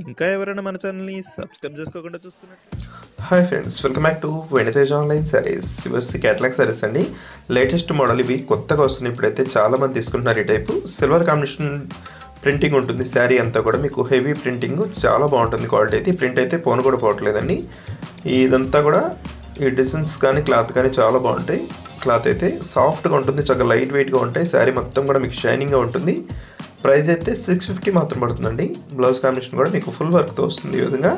ఇంకా ఎవరైనా మన ఛానల్‌ని సబ్స్క్రైబ్ చేసుకోకుండా చూస్తున్నట్టు hi friends, welcome back to వెనితేజ్ online sarees. Yours catalogue sarees అండి. లేటెస్ట్ మోడల్ ఇవి కొత్తగా వస్తున్నాయి. ఇప్పుడైతే చాలామంది తీసుకుంటున్నారు ఈ టైపు. సిల్వర్ కాంబినేషన్ ప్రింటింగ్ ఉంటుంది. శారీ అంతా కూడా మీకు హెవీ ప్రింటింగ్, చాలా బాగుంటుంది. క్వాలిటీ అయితే ప్రింట్ అయితే పోను కూడా పోవట్లేదండి. ఇదంతా కూడా ఈ డిజైన్స్ కానీ క్లాత్ కానీ చాలా బాగుంటాయి. క్లాత్ అయితే సాఫ్ట్గా ఉంటుంది, చాలా లైట్ వెయిట్గా ఉంటాయి. శారీ మొత్తం కూడా మీకు షైనింగ్గా ఉంటుంది. ప్రైస్ అయితే 650 మాత్రం పడుతుందండి. బ్లౌజ్ కాంబినేషన్ కూడా మీకు ఫుల్ వర్క్తో వస్తుంది. ఈ విధంగా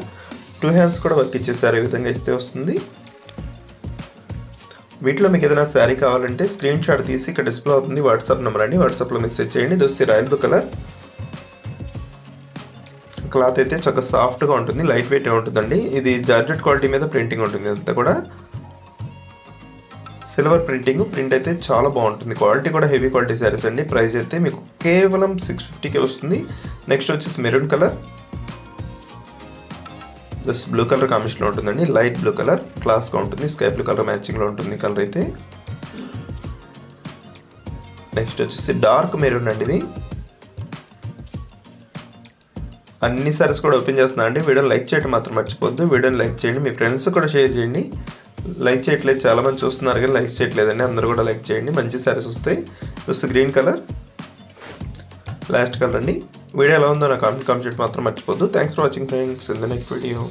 2 హ్యాండ్స్ కూడా వర్క్ ఇచ్చేసారు. ఈ విధంగా అయితే వస్తుంది. వీటిలో మీకు ఏదైనా శారీ కావాలంటే స్క్రీన్ షాట్ తీసి ఇక్కడ డిస్ప్లే అవుతుంది వాట్సాప్ నెంబర్ అండి. వాట్సాప్లో మెసేజ్ చేయండి. ఇది వచ్చి రాయల్ బ్లూ కలర్. క్లాత్ అయితే చాలా సాఫ్ట్గా ఉంటుంది, లైట్ వెయిట్ ఉంటుందండి. ఇది జార్జెట్ క్వాలిటీ మీద ప్రింటింగ్ ఉంటుంది. అంతా కూడా సిల్వర్ ప్రింట్ అయితే చాలా బాగుంటుంది. క్వాలిటీ కూడా హెవీ క్వాలిటీ శారీస్ అండి. ప్రైస్ అయితే మీకు కేవలం 650కే వస్తుంది. నెక్స్ట్ వచ్చేసి maroon colour, just blue colour కాంబినేషన్లో ఉంటుందండి. లైట్ బ్లూ కలర్ క్లాస్గా ఉంటుంది. స్కై బ్లూ కలర్ మ్యాచింగ్లో ఉంటుంది కలర్ అయితే. నెక్స్ట్ వచ్చేసి డార్క్ మెరూన్ అండి. ఇది అన్ని సారీస్ కూడా ఓపెన్ చేస్తున్నా అండి. వీడియోని లైక్ చేయడం మాత్రం మర్చిపోద్దు. వీడియోని లైక్ చేయండి, మీ ఫ్రెండ్స్ కూడా షేర్ చేయండి. లైక్ చేయట్లేదు, చాలామంది చూస్తున్నారు కానీ లైక్ చేయట్లేదండి. అందరూ కూడా లైక్ చేయండి, మంచి సారీస్ వస్తాయి. Just green colour last colour అండి. వీడియో ఎలా ఉందో నాకు కామెంట్ మాత్రం మర్చిపోద్దు. Thanks for watching friends. In the next video.